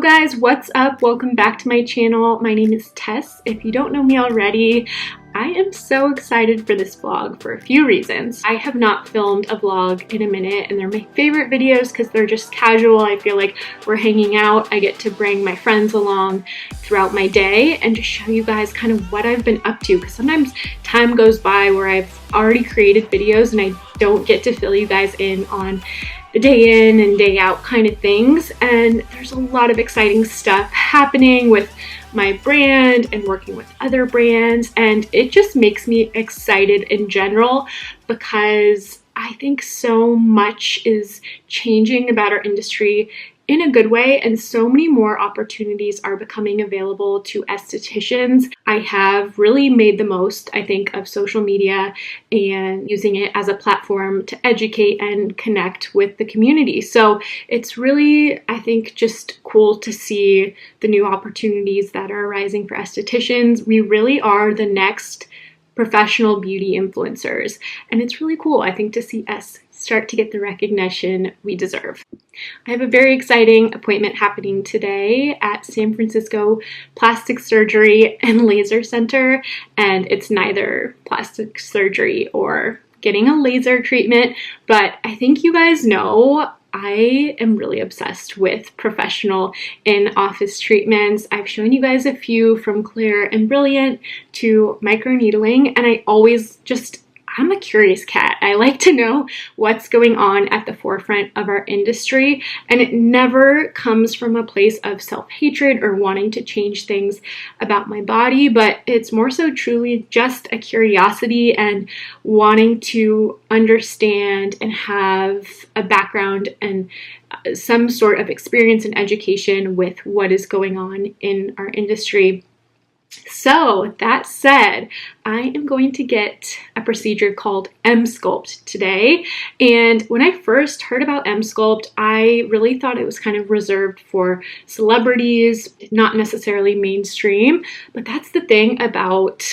guys, what's up? Welcome back to my channel. My name is Tess. If you don't know me already, I am so excited for this vlog for a few reasons. I have not filmed a vlog in a minute, and they're my favorite videos because they're just casual. I feel like we're hanging out. I get to bring my friends along throughout my day and just show you guys kind of what I've been up to, because sometimes time goes by where I've already created videos and I don't get to fill you guys in on the day in and day out kind of things. And there's a lot of exciting stuff happening with my brand and working with other brands, and it just makes me excited in general because I think so much is changing about our industry in a good way, and so many more opportunities are becoming available to estheticians. I have really made the most, I think, of social media and using it as a platform to educate and connect with the community. So it's really, I think, just cool to see the new opportunities that are arising for estheticians. We really are the next professional beauty influencers, and it's really cool, I think, to see us start to get the recognition we deserve. I have a very exciting appointment happening today at San Francisco Plastic Surgery and Laser Center, and it's neither plastic surgery or getting a laser treatment, but I think you guys know I am really obsessed with professional in-office treatments. I've shown you guys a few, from clear and brilliant to microneedling, and I'm a curious cat. I like to know what's going on at the forefront of our industry, and it never comes from a place of self-hatred or wanting to change things about my body, but it's more so truly just a curiosity and wanting to understand and have a background and some sort of experience and education with what is going on in our industry. So that said, I am going to get a procedure called Emsculpt today. And when I first heard about Emsculpt, I really thought it was kind of reserved for celebrities, not necessarily mainstream. But that's the thing about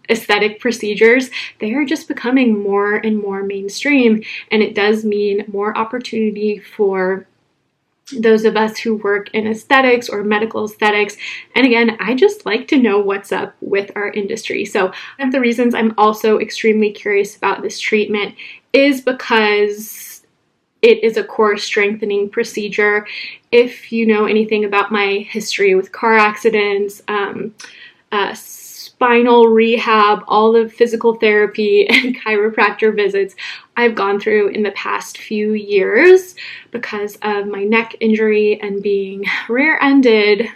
aesthetic procedures. They are just becoming more and more mainstream, and it does mean more opportunity for those of us who work in aesthetics or medical aesthetics. And again, I just like to know what's up with our industry. So one of the reasons I'm also extremely curious about this treatment is because it is a core strengthening procedure. If you know anything about my history with car accidents, spinal rehab, all the physical therapy and chiropractor visits I've gone through in the past few years because of my neck injury and being rear-ended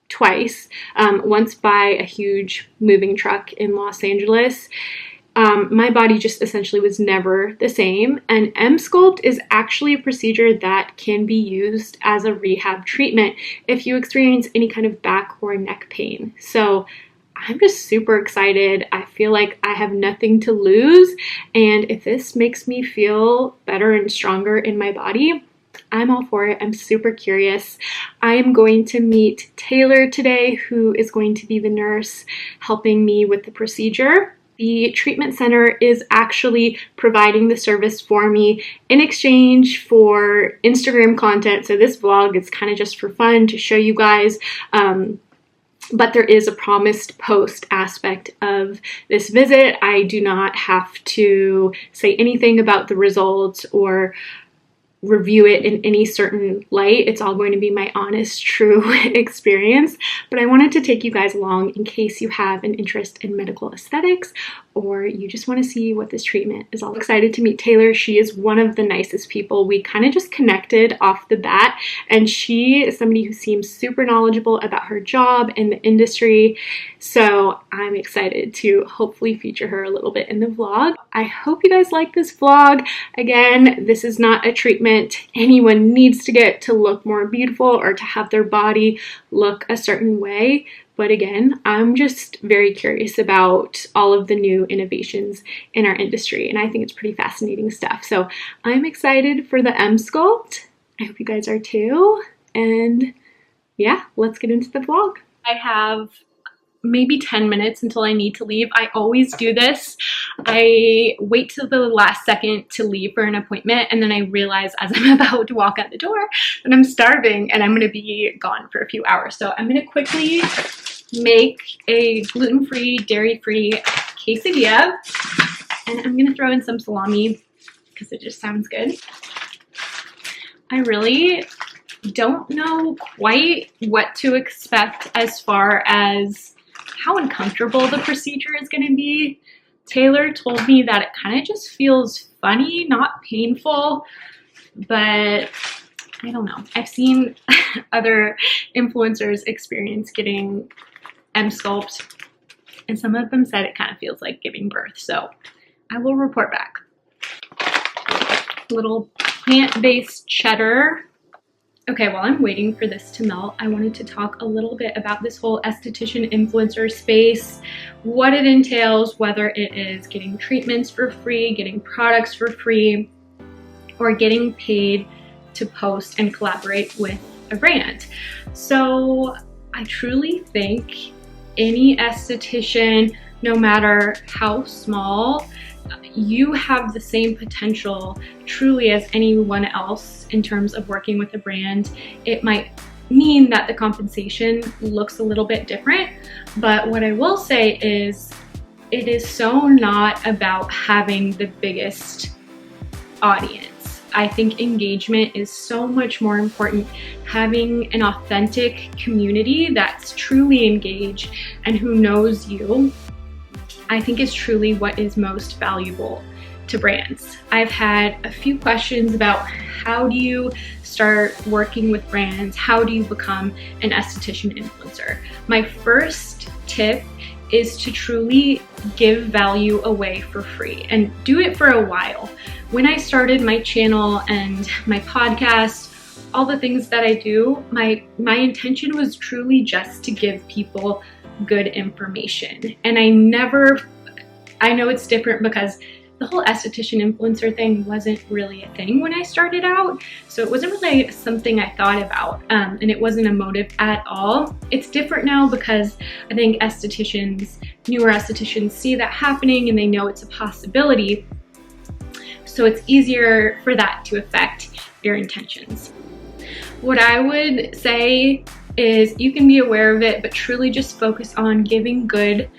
twice, once by a huge moving truck in Los Angeles. My body just essentially was never the same, and Emsculpt is actually a procedure that can be used as a rehab treatment if you experience any kind of back or neck pain. So I'm just super excited. I feel like I have nothing to lose, and if this makes me feel better and stronger in my body, I'm all for it. I'm super curious. I am going to meet Taylor today, who is going to be the nurse helping me with the procedure. The treatment center is actually providing the service for me in exchange for Instagram content. So this vlog is kind of just for fun to show you guys. But there is a promised post aspect of this visit. I do not have to say anything about the results or review it in any certain light. It's all going to be my honest, true experience. But I wanted to take you guys along in case you have an interest in medical aesthetics or you just want to see what this treatment is all. Excited to meet Taylor. She is one of the nicest people. We kind of just connected off the bat, and she is somebody who seems super knowledgeable about her job and the industry. So I'm excited to hopefully feature her a little bit in the vlog. I hope you guys like this vlog. Again, this is not a treatment anyone needs to get to look more beautiful or to have their body look a certain way. But again, I'm just very curious about all of the new innovations in our industry, and I think it's pretty fascinating stuff. So I'm excited for the Emsculpt. I hope you guys are too. And yeah, let's get into the vlog. I have maybe 10 minutes until I need to leave. I always do this. I wait till the last second to leave for an appointment, and then I realize as I'm about to walk out the door that I'm starving and I'm going to be gone for a few hours. So I'm going to quickly make a gluten-free, dairy-free quesadilla, and I'm going to throw in some salami because it just sounds good. I really don't know quite what to expect as far as how uncomfortable the procedure is going to be. Taylor told me that it kind of just feels funny, not painful, but I don't know. I've seen other influencers experience getting Emsculpt, and some of them said it kind of feels like giving birth, so I will report back. Little plant-based cheddar. Okay, while I'm waiting for this to melt, I wanted to talk a little bit about this whole esthetician influencer space, what it entails, whether it is getting treatments for free, getting products for free, or getting paid to post and collaborate with a brand. So I truly think any esthetician, no matter how small, you have the same potential truly as anyone else in terms of working with a brand. It might mean that the compensation looks a little bit different, but what I will say is it is so not about having the biggest audience. I think engagement is so much more important. Having an authentic community that's truly engaged and who knows you, I think is truly what is most valuable to brands. I've had a few questions about how do you start working with brands? How do you become an esthetician influencer? My first tip is to truly give value away for free and do it for a while. When I started my channel and my podcast, all the things that I do, my intention was truly just to give people good information. And I know it's different because the whole esthetician influencer thing wasn't really a thing when I started out. So it wasn't really something I thought about, and it wasn't a motive at all. It's different now because I think newer estheticians see that happening and they know it's a possibility. So it's easier for that to affect your intentions. What I would say is you can be aware of it, but truly just focus on giving good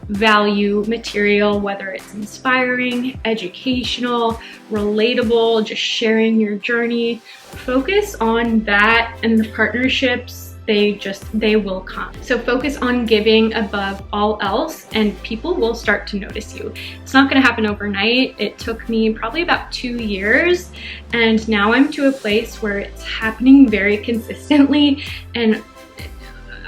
value material, whether it's inspiring, educational, relatable, just sharing your journey. Focus on that, and the partnerships, they will come. So focus on giving above all else, and people will start to notice you. It's not going to happen overnight. It took me probably about 2 years, and now I'm to a place where it's happening very consistently. And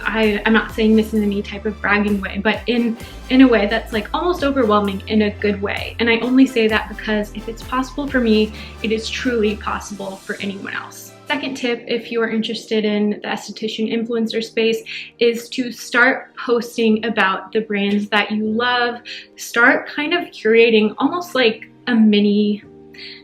I'm not saying this in any type of bragging way, but in a way that's like almost overwhelming in a good way. And I only say that because if it's possible for me, it is truly possible for anyone else. Second tip, if you are interested in the esthetician influencer space, is to start posting about the brands that you love. Start kind of curating almost like a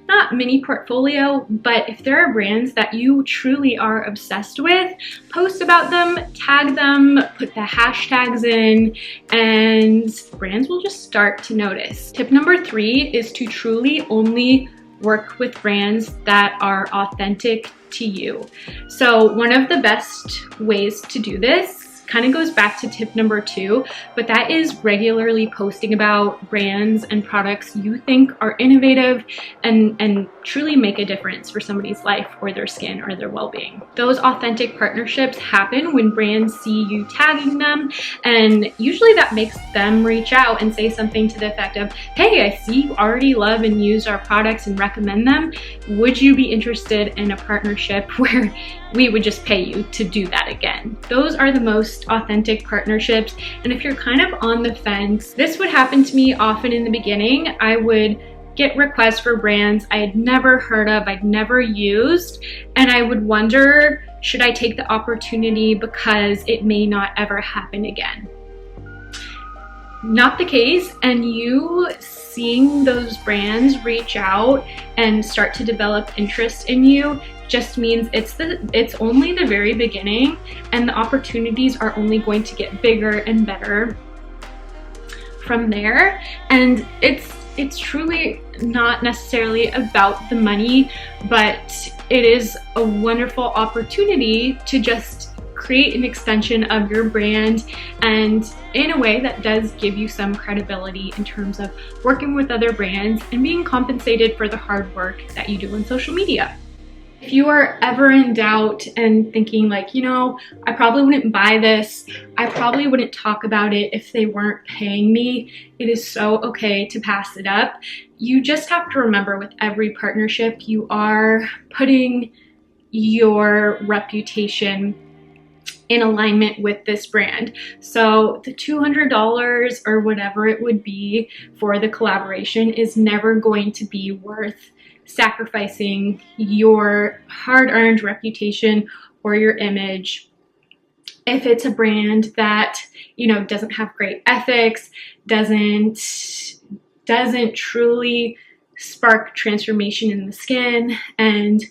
not mini portfolio, but if there are brands that you truly are obsessed with, post about them, tag them, put the hashtags in, and brands will just start to notice. Tip number 3 is to truly only work with brands that are authentic to you. So one of the best ways to do this kind of goes back to tip number 2, but that is regularly posting about brands and products you think are innovative and truly make a difference for somebody's life or their skin or their well-being. Those authentic partnerships happen when brands see you tagging them, and usually that makes them reach out and say something to the effect of, hey, I see you already love and use our products and recommend them. Would you be interested in a partnership where we would just pay you to do that again? Those are the most authentic partnerships. And if you're kind of on the fence, this would happen to me often in the beginning. I would get requests for brands I had never heard of, I'd never used, and I would wonder, should I take the opportunity because it may not ever happen again? Not the case, and you seeing those brands reach out and start to develop interest in you just means it's only the very beginning, and the opportunities are only going to get bigger and better from there. And it's it's truly not necessarily about the money, but it is a wonderful opportunity to just create an extension of your brand, and in a way that does give you some credibility in terms of working with other brands and being compensated for the hard work that you do on social media. If you are ever in doubt and thinking like, you know, I probably wouldn't buy this, I probably wouldn't talk about it if they weren't paying me, it is so okay to pass it up. You just have to remember, with every partnership, you are putting your reputation in alignment with this brand. So the $200 or whatever it would be for the collaboration is never going to be worth sacrificing your hard-earned reputation or your image if it's a brand that, you know, doesn't have great ethics, doesn't truly spark transformation in the skin, and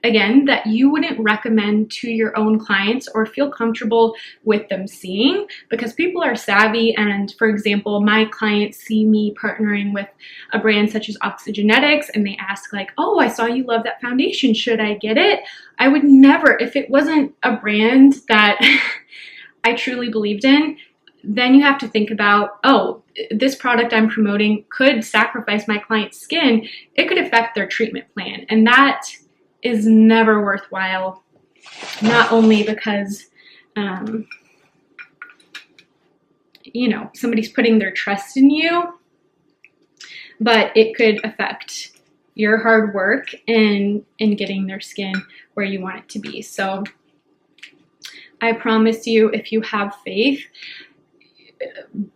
again, that you wouldn't recommend to your own clients or feel comfortable with them seeing, because people are savvy. And for example, my clients see me partnering with a brand such as Oxygenetics, and they ask like, oh, I saw you love that foundation, should I get it? I would never, if it wasn't a brand that I truly believed in, then you have to think about, oh, this product I'm promoting could sacrifice my client's skin. It could affect their treatment plan. And that is never worthwhile, not only because, you know, somebody's putting their trust in you, but it could affect your hard work in getting their skin where you want it to be. So I promise you, if you have faith,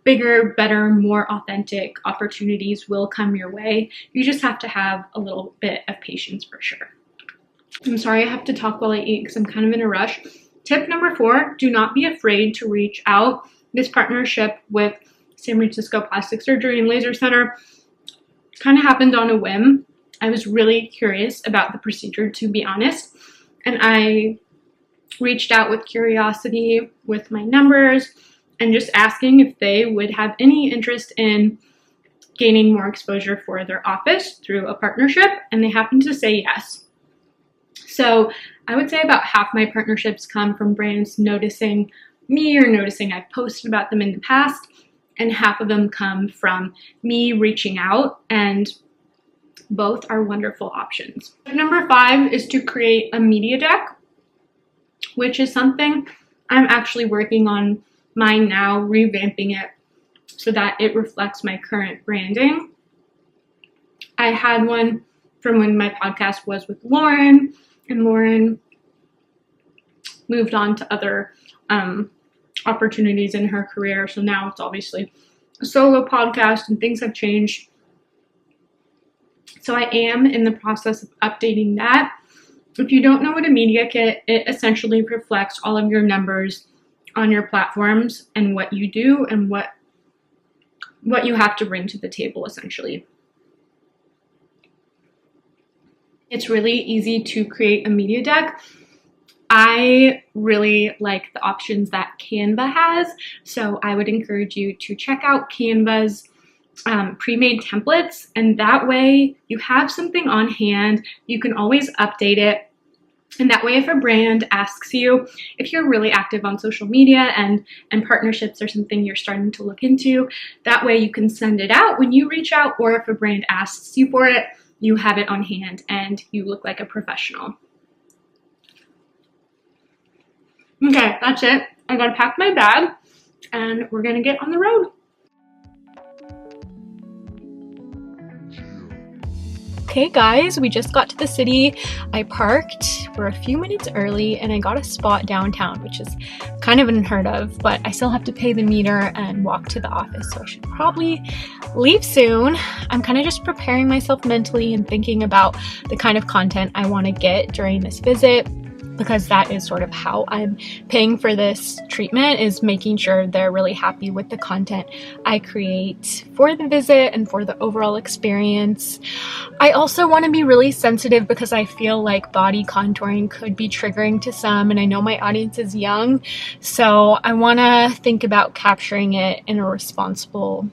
bigger, better, more authentic opportunities will come your way. You just have to have a little bit of patience for sure. I'm sorry I have to talk while I eat because I'm kind of in a rush. Tip number 4, do not be afraid to reach out. This partnership with San Francisco Plastic Surgery and Laser Center kind of happened on a whim. I was really curious about the procedure, to be honest, and I reached out with curiosity with my numbers and just asking if they would have any interest in gaining more exposure for their office through a partnership, and they happened to say yes. So I would say about half my partnerships come from brands noticing me or noticing I've posted about them in the past, and half of them come from me reaching out, and both are wonderful options. Number 5 is to create a media deck, which is something I'm actually working on mine now, revamping it so that it reflects my current branding. I had one from when my podcast was with Lauren, and Lauren moved on to other opportunities in her career. So now it's obviously a solo podcast and things have changed. So I am in the process of updating that. If you don't know what a media kit, it essentially reflects all of your numbers on your platforms and what you do and what you have to bring to the table, essentially. It's really easy to create a media deck. I really like the options that Canva has, so I would encourage you to check out Canva's pre-made templates, and that way you have something on hand. You can always update it. And that way, if a brand asks you, if you're really active on social media and partnerships are something you're starting to look into, that way you can send it out when you reach out, or if a brand asks you for it, you have it on hand and you look like a professional. Okay, that's it. I gotta pack my bag and we're gonna get on the road. Okay guys, we just got to the city. I parked. We're a few minutes early and I got a spot downtown, which is kind of unheard of, but I still have to pay the meter and walk to the office, so I should probably leave soon. I'm kind of just preparing myself mentally and thinking about the kind of content I want to get during this visit, because that is sort of how I'm paying for this treatment, is making sure they're really happy with the content I create for the visit and for the overall experience. I also want to be really sensitive because I feel like body contouring could be triggering to some, and I know my audience is young, so I want to think about capturing it in a responsible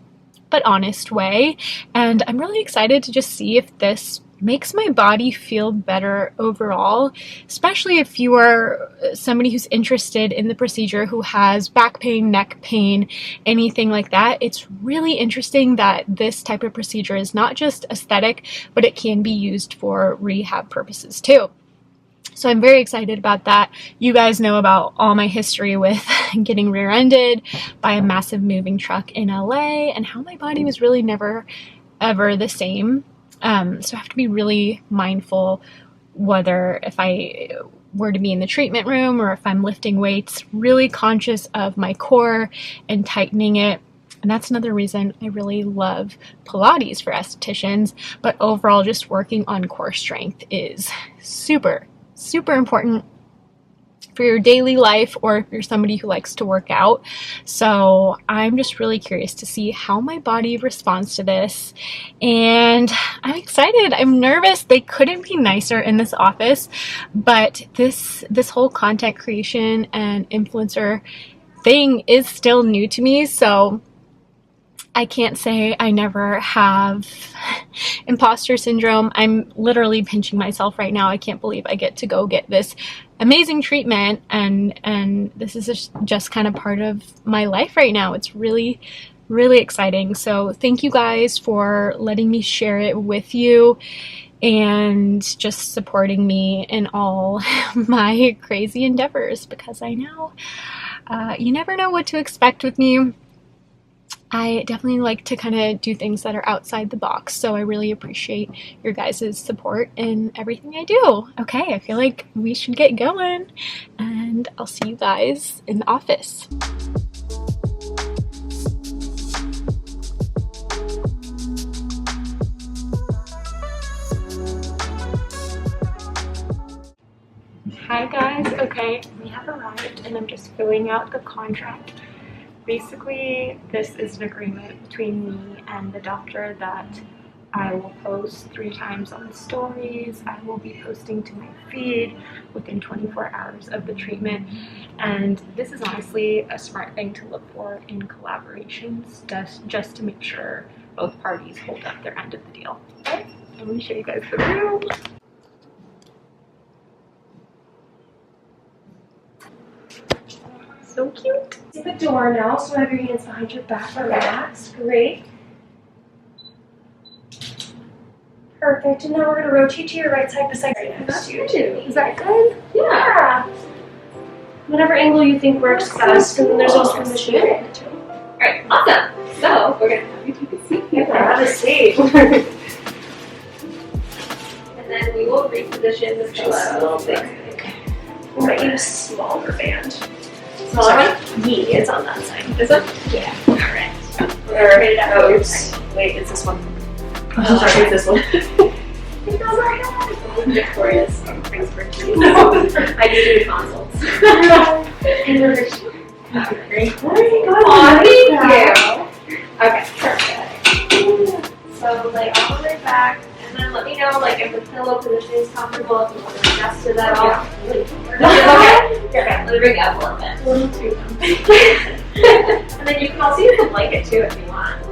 but honest way. And I'm really excited to just see if this makes my body feel better overall, especially if you are somebody who's interested in the procedure, who has back pain, neck pain, anything like that. It's really interesting that this type of procedure is not just aesthetic, but it can be used for rehab purposes too. So I'm very excited about that. You guys know about all my history with getting rear-ended by a massive moving truck in LA and how my body was really never ever the same. So I have to be really mindful whether if I were to be in the treatment room or if I'm lifting weights, really conscious of my core and tightening it. And that's another reason I really love Pilates for estheticians, but overall just working on core strength is super important for your daily life, or if you're somebody who likes to work out. So I'm just really curious to see how my body responds to this, and I'm excited. I'm nervous. They couldn't be nicer in this office, but this whole content creation and influencer thing is still new to me, so I can't say I never have imposter syndrome. I'm literally pinching myself right now. I can't believe I get to go get this amazing treatment, and this is just kind of part of my life right now. It's really exciting. So thank you guys for letting me share it with you and just supporting me in all my crazy endeavors, because I know you never know what to expect with me. I definitely like to kind of do things that are outside the box, so I really appreciate your guys' support in everything I do. Okay, I feel like we should get going, and I'll see you guys in the office. Hi guys, okay, we have arrived and I'm just filling out the contract. Basically, this is an agreement between me and the doctor that I will post 3 times on the stories. I will be posting to my feed within 24 hours of the treatment. And this is honestly a smart thing to look for in collaborations, just to make sure both parties hold up their end of the deal. Okay, I'm going to show you guys the room. So cute. See the door now, so have your hands behind your back, relax. Great. Perfect. And now we're going to rotate to your right side beside That's you too. Is that good? Yeah. Whatever angle you think works best, and then there's also a machine in it too. Alright, awesome. So we're gonna have you take a seat here. Have a seat. And then we will reposition the pillow. We might need a smaller band. Smaller one? Yeah, it's on that side. This one? Yeah. Alright. Wait, it's this one. I'm sorry, it's this one. It goes right on. Victoria's brings for trees. No. I do consults. Great. Aw, thank you. Okay, perfect. So lay all the way back, and then let me know like if the pillow position is comfortable, if you want to adjust to that all. Okay? Perfect. Let me bring it up a little bit. And then you can also use the blanket too if you want.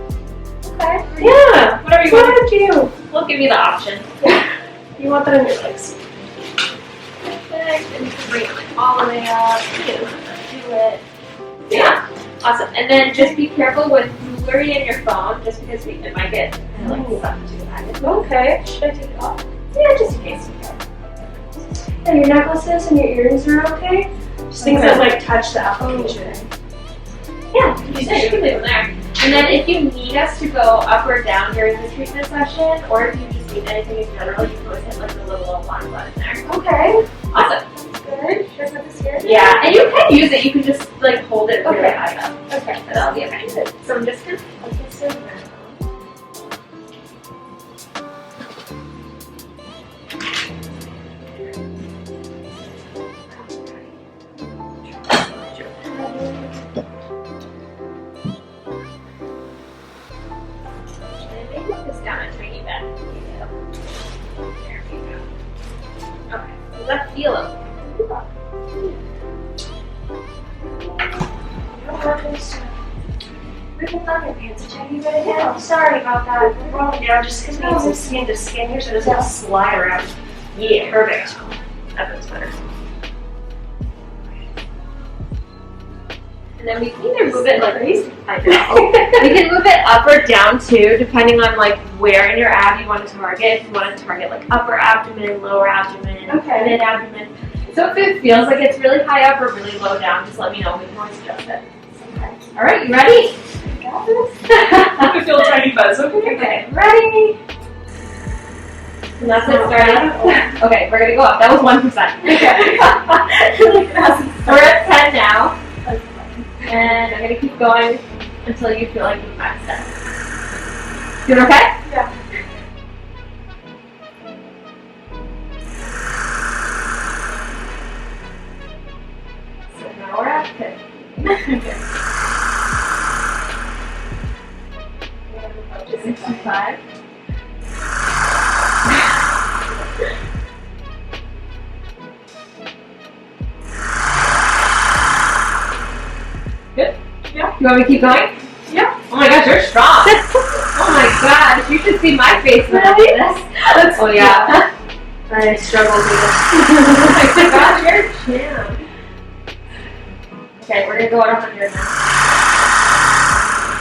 Okay. Yeah. Whatever you want. We'll give you the option. You want that on your legs. Perfect. And you can bring it like all the way up. Do it. Yeah. Awesome. And then just be careful with jewelry in your phone, just because it might get kind of like stuck to the bag. Okay. Should I take it off? Yeah, just in case. And your necklaces and your earrings are okay? Just things that like touch the application. Yeah, you can leave them there. And then if you need us to go up or down during the treatment session, or if you just need anything in general, you can always hit like the little alarm button there. Okay. Awesome. Good. Should I put this here? Yeah, and you can use it. You can just like hold it really Okay. high up. Okay. That'll be okay. So I'm just gonna put this in now. Down a tiny bit. There we go. Okay, does that feel okay? Look at my pants a tiny bit ahead. Oh, sorry about that. We're rolling down just because we need some skin to skin here so it doesn't slide around. Yeah, perfect. That looks better. And then we can either move it like these. I know. We can move it up or down too, depending on like where in your ab you want to target. If you want to target like upper abdomen, lower abdomen, mid abdomen. So if it feels like it's really high up or really low down, just let me know. We can always adjust it. Okay. All right, you ready? Got this. I feel a tiny buzz. Okay, ready? And that's it starting. Okay, we're gonna go up. That was 1%. Okay. We're at 10 now. And I'm gonna keep going until you feel like you've maxed out. Doing okay? Yeah. So now we're at 50. Okay. We're gonna move up to 65. Good? Yeah. You want me to keep going? Yeah. Oh my gosh, you're strong. Oh my gosh, you should see my face when I do this. Oh yeah. I struggle with this. Oh my gosh, you're a champ. Okay, we're gonna go at 100 now.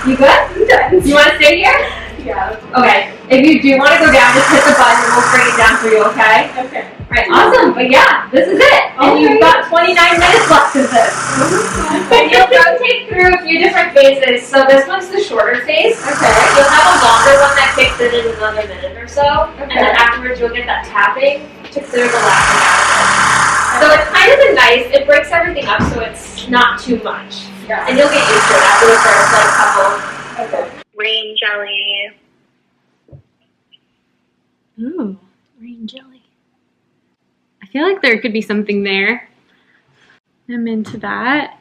You good? I'm done. You want to stay here? Yeah. Okay. If you do want to go down, just hit the button and we'll bring it down for you, okay? Okay. Alright, awesome. But yeah, this is it. And you've got 29 minutes left of this. And you'll rotate through a few different phases. So this one's the shorter phase. Okay. You'll have a longer one that kicks in another minute or so. Okay. And then afterwards you'll get that tapping to clear the laughing out of it. So it's kind of a nice, it breaks everything up so it's not too much. Yeah. And you'll get used to it after the first like couple. Okay. Rain jelly. Ooh, green jelly. I feel like there could be something there. I'm into that.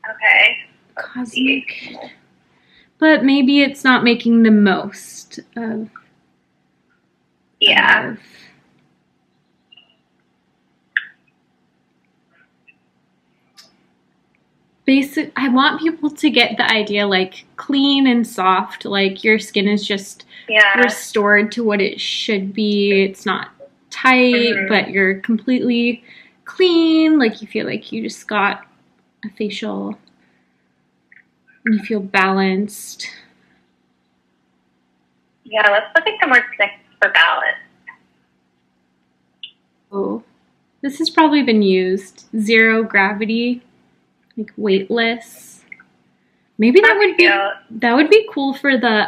Okay. Cosmic. But maybe it's not making the most of. Yeah. Of basic. I want people to get the idea like clean and soft, like your skin is just restored to what it should be. It's not tight, but you're completely clean. Like you feel like you just got a facial and you feel balanced. Yeah, let's look at some more techniques for balance. Oh, this has probably been used. Zero gravity, like weightless. Maybe that would be cool for the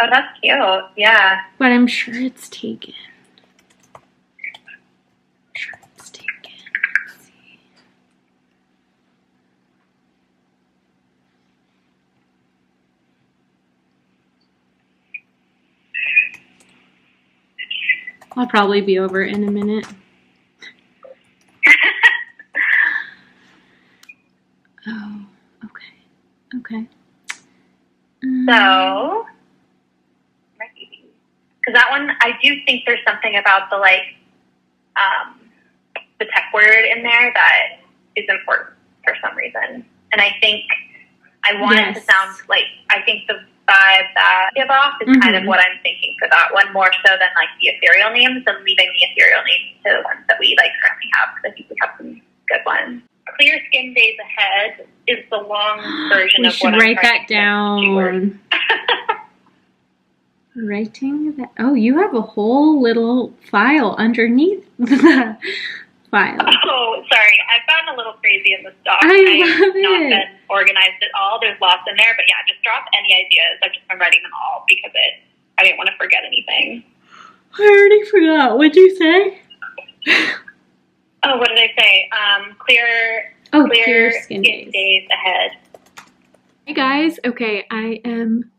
Oh, that's cute. Yeah. but I'm sure it's taken. Let's see. I'll probably be over in a minute. Oh, okay. Okay. So, because that one, I do think there's something about the the tech word in there that is important for some reason. And I think I want it to sound like, I think the vibe that I give off is kind of what I'm thinking for that one, more so than like the ethereal names, and leaving the ethereal names to the ones that we like currently have, because I think we have some good ones. Clear Skin Days Ahead is the long version of what I'm write that down. Writing that. Oh, you have a whole little file underneath the file. Oh, sorry. I've gotten a little crazy in this doc. I love I've not it. been organized at all. There's lots in there, but yeah, just drop any ideas. I've just been writing them all because I didn't want to forget anything. I already forgot. What'd you say? Oh, what did I say? Clear Skin Days Ahead. Hey guys, okay, I am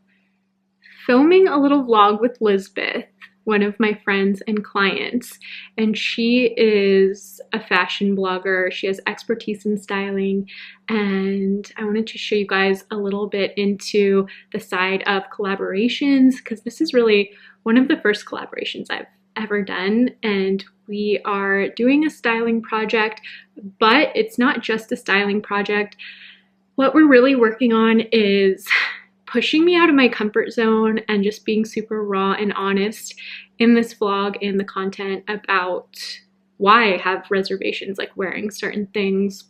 filming a little vlog with Lisbeth, one of my friends and clients, and she is a fashion blogger. She has expertise in styling, and I wanted to show you guys a little bit into the side of collaborations, because this is really one of the first collaborations I've ever done, and we are doing a styling project, but it's not just a styling project. what we're really working on is pushing me out of my comfort zone and just being super raw and honest in this vlog and the content about why I have reservations, like wearing certain things,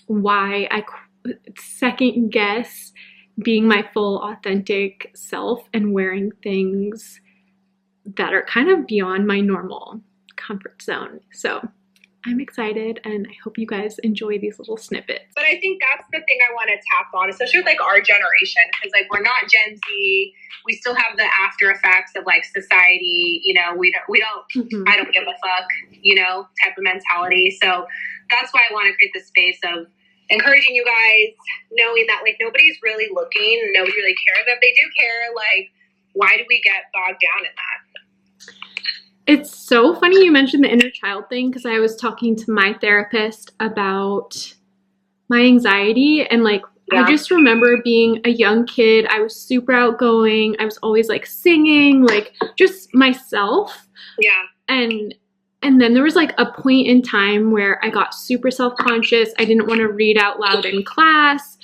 why I second guess being my full authentic self and wearing things that are kind of beyond my normal comfort zone. So I'm excited, and I hope you guys enjoy these little snippets. But I think that's the thing I want to tap on, especially with like our generation, because like we're not Gen Z. We still have the after effects of like society, you know, we don't I don't give a fuck, you know, type of mentality. So that's why I want to create the space of encouraging you guys, knowing that like nobody's really looking, nobody really cares. If they do care, like, why do we get bogged down in that? It's so funny you mentioned the inner child thing, because I was talking to my therapist about my anxiety, and like I just remember being a young kid, I was super outgoing, I was always like singing, like just myself. And then there was like a point in time where I got super self-conscious. I didn't want to read out loud in class.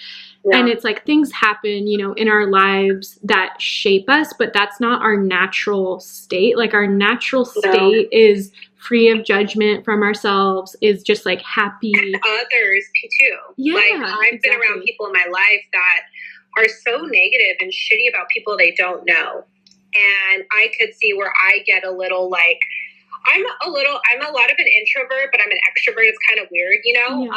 And it's like things happen, you know, in our lives that shape us, but that's not our natural state. Like our natural state is free of judgment from ourselves, is just like happy. And others too. Yeah, like I've been around people in my life that are so negative and shitty about people they don't know. And I could see where I get a little like, I'm a lot of an introvert, but I'm an extrovert. It's kind of weird, you know?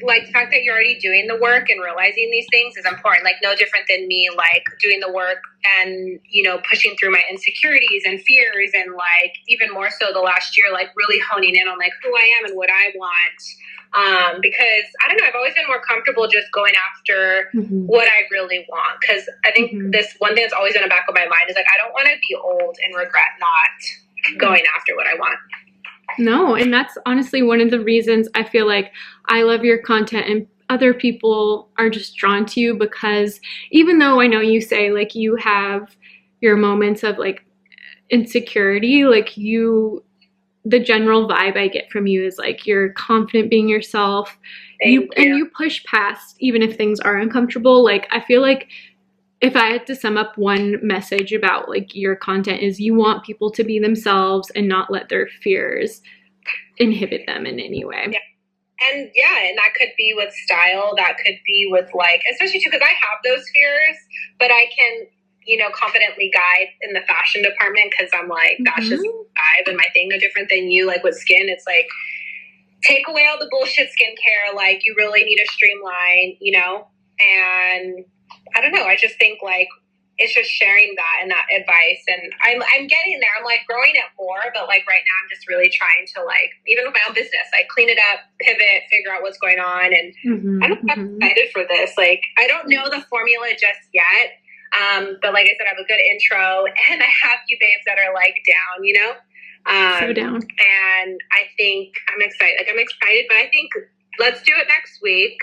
Like the fact that you're already doing the work and realizing these things is important. Like no different than me, like doing the work and, you know, pushing through my insecurities and fears, and like even more so the last year, like really honing in on like who I am and what I want. Because I don't know, I've always been more comfortable just going after what I really want. Because I think this one thing that's always in the back of my mind is like, I don't want to be old and regret not going after what I want. No, and that's honestly one of the reasons I feel like I love your content and other people are just drawn to you, because even though I know you say like you have your moments of like insecurity, like the general vibe I get from you is like you're confident being yourself. And you push past even if things are uncomfortable. Like I feel like if I had to sum up one message about like your content, is you want people to be themselves and not let their fears inhibit them in any way. And that could be with style, that could be with like, especially too, because I have those fears, but I can, you know, confidently guide in the fashion department, because I'm like, that's just vibe and my thing. No different than you, like with skin, it's like, take away all the bullshit skincare, like you really need to streamline, you know, and I don't know. I just think like it's just sharing that and that advice, and I'm getting there. I'm like growing it more, but like right now I'm just really trying to like, even with my own business, like clean it up, pivot, figure out what's going on, and I'm excited for this. Like I don't know the formula just yet, but like I said, I have a good intro, and I have you babes that are like down, you know, so down, and I think I'm excited. Like I'm excited, but I think let's do it next week.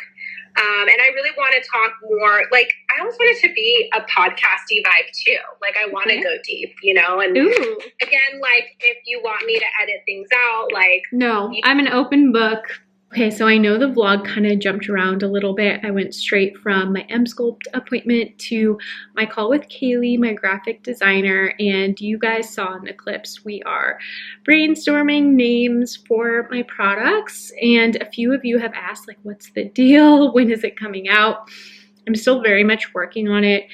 And I really want to talk more, like, I always want it to be a podcasty vibe too. Like, I want to go deep, you know? And again, like, if you want me to edit things out, like... No, I'm an open book. Okay, so I know the vlog kind of jumped around a little bit. I went straight from my Emsculpt appointment to my call with Kaylee, my graphic designer, and you guys saw in the clips, we are brainstorming names for my products, and a few of you have asked, like, what's the deal? When is it coming out? I'm still very much working on it.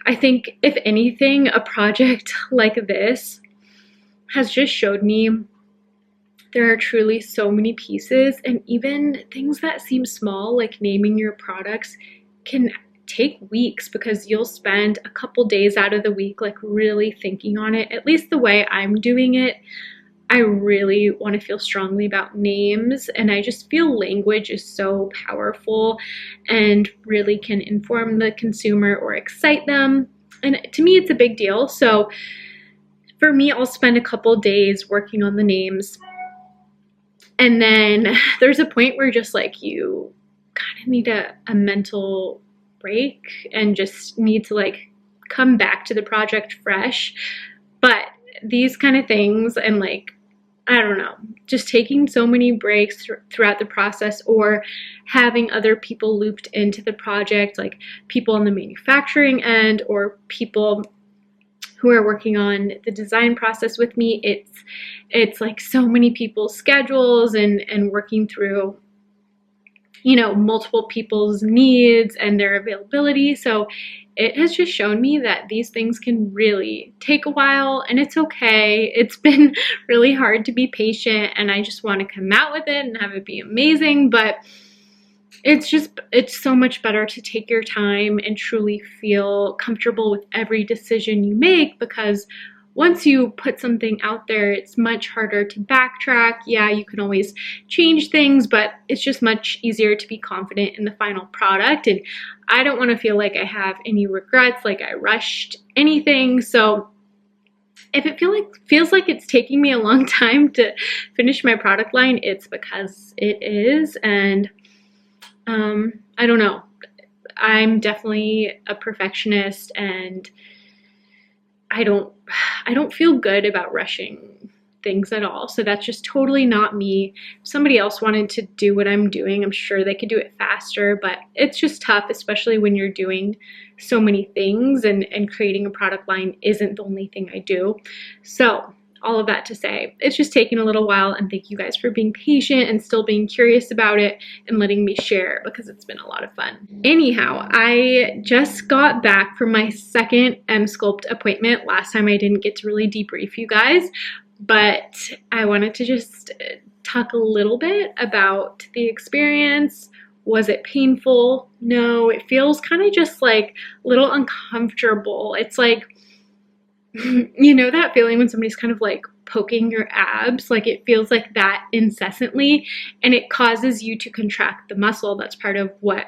I think, if anything, a project like this has just showed me there are truly so many pieces, and even things that seem small, like naming your products, can take weeks, because you'll spend a couple days out of the week like really thinking on it. At least the way I'm doing it, I really want to feel strongly about names, and I just feel language is so powerful and really can inform the consumer or excite them, and to me it's a big deal. So for me, I'll spend a couple days working on the names. And then there's a point where just like you kind of need a mental break and just need to like come back to the project fresh. But these kind of things, and like I don't know, just taking so many breaks throughout the process, or having other people looped into the project, like people on the manufacturing end or people who are working on the design process with me. It's like so many people's schedules and working through, you know, multiple people's needs and their availability. So it has just shown me that these things can really take a while, and it's okay. It's been really hard to be patient, and I just want to come out with it and have it be amazing. But it's so much better to take your time and truly feel comfortable with every decision you make, because once you put something out there, it's much harder to backtrack. Yeah, you can always change things, but it's just much easier to be confident in the final product. And I don't want to feel like I have any regrets, like I rushed anything. So if it feels like it's taking me a long time to finish my product line, it's because it is. And I don't know. I'm definitely a perfectionist, and I don't feel good about rushing things at all. So that's just totally not me. If somebody else wanted to do what I'm doing, I'm sure they could do it faster, but it's just tough, especially when you're doing so many things, and creating a product line isn't the only thing I do. So all of that to say, it's just taking a little while, and thank you guys for being patient and still being curious about it and letting me share, because it's been a lot of fun. Anyhow, I just got back from my second Emsculpt appointment. Last time I didn't get to really debrief you guys, but I wanted to just talk a little bit about the experience. Was it painful? No, it feels kind of just like a little uncomfortable. It's like, you know that feeling when somebody's kind of like poking your abs? Like it feels like that incessantly, and it causes you to contract the muscle. That's part of what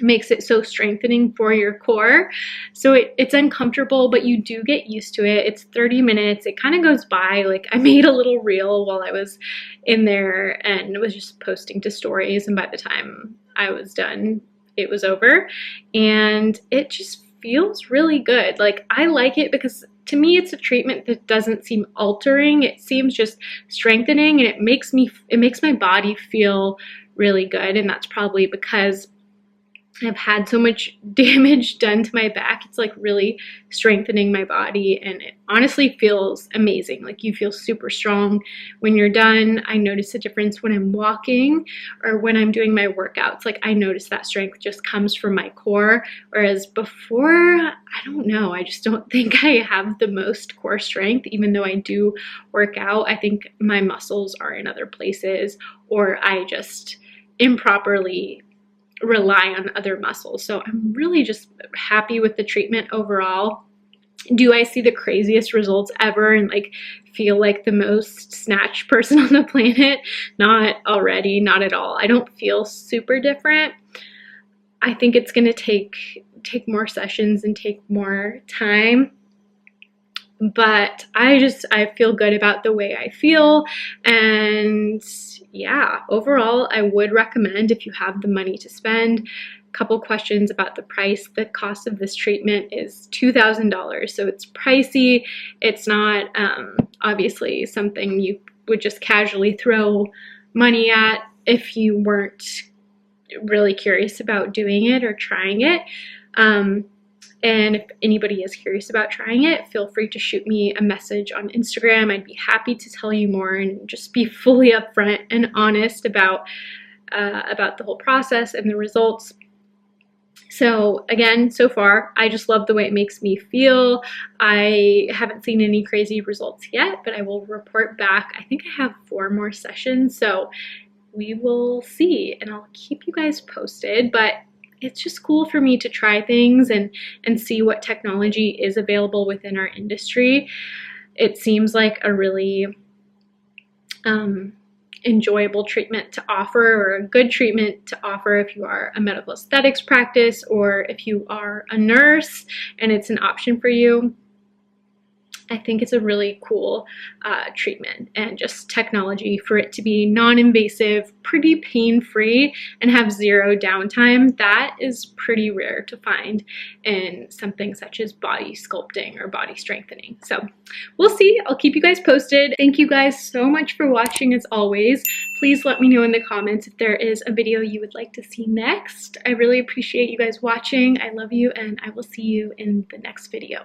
makes it so strengthening for your core. So it's uncomfortable, but you do get used to it. It's 30 minutes. It kind of goes by. Like I made a little reel while I was in there and was just posting to stories, and by the time I was done, it was over, and it just feels really good. Like I like it because to me it's a treatment that doesn't seem altering. It seems just strengthening, and it makes my body feel really good. And that's probably because I've had so much damage done to my back. It's like really strengthening my body, and it honestly feels amazing. Like you feel super strong when you're done. I notice a difference when I'm walking or when I'm doing my workouts. Like I notice that strength just comes from my core, whereas before, I don't know, I just don't think I have the most core strength. Even though I do work out, I think my muscles are in other places, or I just improperly rely on other muscles. So I'm really just happy with the treatment overall. Do I see the craziest results ever and like feel like the most snatched person on the planet? Not already, not at all. I don't feel super different. I think it's going to take more sessions and take more time. But I feel good about the way I feel. And yeah, overall, I would recommend, if you have the money to spend. A couple questions about the price. The cost of this treatment is $2,000. So it's pricey. It's not obviously something you would just casually throw money at if you weren't really curious about doing it or trying it. And if anybody is curious about trying it, feel free to shoot me a message on Instagram. I'd be happy to tell you more and just be fully upfront and honest about the whole process and the results. So again, so far, I just love the way it makes me feel. I haven't seen any crazy results yet, but I will report back. I think I have 4 more sessions, so we will see, and I'll keep you guys posted. But it's just cool for me to try things and see what technology is available within our industry. It seems like a really enjoyable treatment to offer, or a good treatment to offer if you are a medical aesthetics practice or if you are a nurse and it's an option for you. I think it's a really cool treatment, and just technology for it to be non-invasive, pretty pain-free, and have zero downtime. That is pretty rare to find in something such as body sculpting or body strengthening. So we'll see. I'll keep you guys posted. Thank you guys so much for watching as always. Please let me know in the comments if there is a video you would like to see next. I really appreciate you guys watching. I love you, and I will see you in the next video.